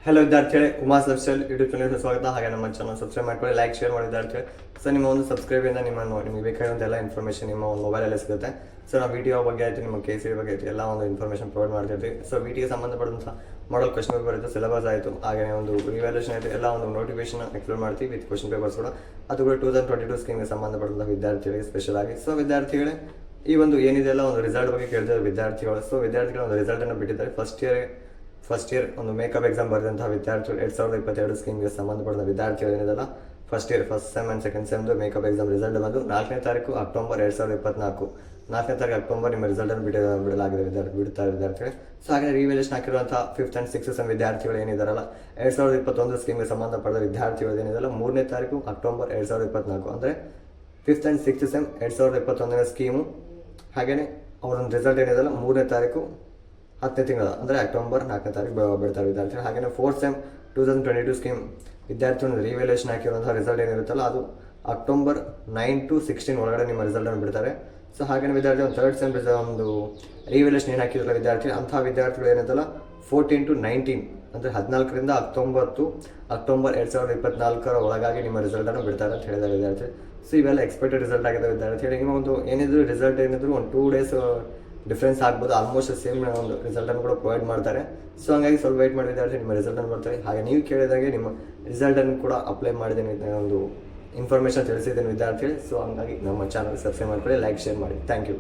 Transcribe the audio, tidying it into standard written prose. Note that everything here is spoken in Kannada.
ಹಲೋ ವಿದ್ಯಾರ್ಥಿಗಳೇ, ಉಮಾಸ್ ಲೈಫ್ ಸ್ಟೈಲ್ ಯೂಟ್ಯೂಬ್ ಚಾನಲ್ಗೆ ಸ್ವಾಗತ. ಹಾಗೆ ನಮ್ಮ ಚಾನಲ್ ಸಬ್ಸ್ಕ್ರೈಬ್ ಮಾಡ್ಕೊಳ್ಳಿ, ಲೈಕ್ ಶೇರ್ ಮಾಡಿ ವಿದ್ಯಾರ್ಥಿಗಳು. ಸೊ ನಿಮ್ಮ ಒಂದು ಸಬ್ಸ್ಕ್ರೈಬಿಂದ ನಿಮಗೆ ಬೇಕಾದಂಥ ಎಲ್ಲ ಇನ್ಫಾರ್ಮೇಷನ್ ನಿಮ್ಮ ಒಂದು ಮೊಬೈಲಲ್ಲೇ ಸಿಗುತ್ತೆ. ಸೊ ನಾವು ವಿಡಿಯೋ ಬಗ್ಗೆ ಆಯಿತು, ನಿಮ್ಮ KCA ಬಗ್ಗೆ ಆಯಿತು, ಎಲ್ಲ ಒಂದು ಇನ್ಫಾರ್ಮೇಷನ್ ಪ್ರೊವೈಡ್ ಮಾಡ್ತಿರ್ತೀವಿ. ಸೊ ವಿಡಿಯೋಗೆ ಸಂಬಂಧಪಟ್ಟಂಥ ಮಾಡಲ್ ಕ್ವಶನ್ ಪೇಪರ್ ಇತ್ತು, ಸಿಲೆಬಸ್ ಆಯಿತು, ಹಾಗೆ ಒಂದು ರಿವ್ಯಾಲ್ಯೂಷನ್ ಆಯಿತು, ಎಲ್ಲ ಒಂದು ನೋಟಿಫಿಕೇಶನ್ ಎಕ್ಸ್ಪ್ಲೋರ್ ಮಾಡ್ತೀವಿ ವಿತ್ ಕ್ವಶನ್ ಪೇಪರ್ಸ್ ಕೂಡ. ಅದು ಕೂಡ 2022 ಸ್ಕೀಮ್ಗೆ ಸಂಬಂಧಪಟ್ಟಂಥ ವಿದ್ಯಾರ್ಥಿಗಳಿಗೆ ಸ್ಪೆಷಲ್ ಆಗಿ. ಸೊ ವಿದ್ಯಾರ್ಥಿಗಳೇ, ಈ ಒಂದು ಏನಿದೆಲ್ಲ ಒಂದು ರಿಸಲ್ಟ್ ಬಗ್ಗೆ ಕೇಳ್ತಿದ್ದಾರೆ ವಿದ್ಯಾರ್ಥಿಗಳು. ಸೊ ವಿದ್ಯಾರ್ಥಿಗಳು ಒಂದು ರಿಸಲ್ಟನ್ನು ಬಿಟ್ಟಿದ್ದಾರೆ. ಫಸ್ಟ್ ಇಯರ್ ಒಂದು ಮೇಕಪ್ ಎಕ್ಸಾಮ್ ಬರೆದಂತಹ ವಿದ್ಯಾರ್ಥಿಗಳು 2022 ಸ್ಕೀಮ್ಗೆ ಸಂಬಂಧಪಟ್ಟ ವಿದ್ಯಾರ್ಥಿಗಳು ಏನಿದೆಲ್ಲ ಫಸ್ಟ್ ಸೆಮ್ ಆ್ಯಂಡ್ ಸೆಕೆಂಡ್ ಸೆಮ್ದು ಮೇಕಪ್ ಎಕ್ಸಾಮ್ ರಿಸಲ್ಟ್ ಬಂದು 4ನೇ ತಾರೀಕು ಅಕ್ಟೋಬರ್ 2024. 4ನೇ ತಾರೀಕು ಅಕ್ಟೋಬರ್ ನಿಮ್ಮ ರಿಸಲ್ಟನ್ನು ಬಿಡಲಾಗಿದೆ ಬಿಡ್ತಾರೆ ವಿದ್ಯಾರ್ಥಿಗಳು. ಸೊ ಹಾಗೆ revaluation ಹಾಕಿರುವಂಥ 5th and 6th sem ವಿದ್ಯಾರ್ಥಿಗಳು ಏನಿದಾರಲ್ಲ 2021 ಸ್ಕೀಮ್ಗೆ ಸಂಬಂಧಪಟ್ಟ ವಿದ್ಯಾರ್ಥಿಗಳು ಏನಿದೆಲ್ಲ 3ನೇ ತಾರೀಕು ಅಕ್ಟೋಬರ್ 2024 ಅಂದರೆ 5th and 6th sem 2021 scheme. ಹಾಗೆಯೇ ಅವರೊಂದು ರಿಸಲ್ಟ್ ಏನಿದೆಲ್ಲ 3ನೇ ತಾರೀಕು 10ನೇ ತಿಂಗಳ ಅಂದರೆ ಅಕ್ಟೋಬರ್ 4ನೇ ತಾರೀಕು ಬಿಡ್ತಾರೆ ವಿದ್ಯಾರ್ಥಿಗಳು. ಹಾಗೆಯೇ 4th ಸೆಮ್ 2022 ಸ್ಕೀಮ್ ವಿದ್ಯಾರ್ಥಿಗಳು ರಿವ್ಯಾಲ್ಯೂಷನ್ ಹಾಕಿರುವಂಥ ರಿಸಲ್ಟ್ ಏನಿರುತ್ತಲ್ಲ ಅದು ಅಕ್ಟೋಬರ್ 9 to 16 ಒಳಗಡೆ ನಿಮ್ಮ ರಿಸಲ್ಟನ್ನು ಬಿಡ್ತಾರೆ. ಸೊ ಹಾಗೆಯೇ ವಿದ್ಯಾರ್ಥಿ ಒಂದು 3rd ಸೆಮ್ ಒಂದು ರಿವ್ಯಾಲ್ಯೂಷನ್ ಏನು ಹಾಕಿರಲ್ಲ ವಿದ್ಯಾರ್ಥಿ, ಅಂಥ ವಿದ್ಯಾರ್ಥಿಗಳು ಏನಿದ್ದಲ್ಲ 14 to 19 ಅಂದರೆ 14ರಿಂದ 19 ಅಕ್ಟೋಬರ್ 2024 ಒಳಗಾಗಿ ನಿಮ್ಮ ರಿಸಲ್ಟನ್ನು ಬಿಡ್ತಾರೆ ಅಂತ ಹೇಳಿದ್ದಾರೆ ವಿದ್ಯಾರ್ಥಿ. ಸೊ ಇವೆಲ್ಲ ಎಕ್ಸ್ಪೆಕ್ಟೆಡ್ ರಿಸಲ್ಟ್ ಆಗಿದೆ ವಿದ್ಯಾರ್ಥಿ. ನಿಮ್ಮ ಒಂದು ಏನಿದ್ರು ರಿಸಲ್ಟ್ ಏನಿದ್ರು ಒಂದು 2 days ಡಿಫ್ರೆನ್ಸ್ ಆಗ್ಬೋದು, ಆಲ್ಮೋಸ್ಟ್ ಸೇಮ್ ಒಂದು ರಿಸಲ್ಟನ್ನು ಕೂಡ ಪ್ರೊವೈಡ್ ಮಾಡ್ತಾರೆ. ಸೊ ಹಂಗಾಗಿ ಸ್ವಲ್ಪ ವೆಯ್ಟ್ ಮಾಡಿ ವಿದ್ಯಾರ್ಥಿ, ನಿಮ್ಮ ರಿಸಲ್ಟನ್ನು ಬರ್ತಾರೆ. ಹಾಗೆ ನೀವು ಕೇಳಿದಾಗೆ ನಿಮ್ಮ ರಿಸಲ್ಟನ್ನು ಕೂಡ ಅಪ್ಲೈ ಮಾಡಿದ್ದೀನಿ, ಒಂದು ಇನ್ಫಾರ್ಮೇಷನ್ ತಿಳಿಸಿದ್ದೀನಿ ವಿದ್ಯಾರ್ಥಿಗಳು. ಸೊ ಹಂಗಾಗಿ ನಮ್ಮ ಚಾನಲ್ ಸಬ್ಸ್ಕ್ರೈಬ್ ಮಾಡ್ಕೊಳ್ಳಿ, ಲೈಕ್ ಶೇರ್ ಮಾಡಿ. Thank you.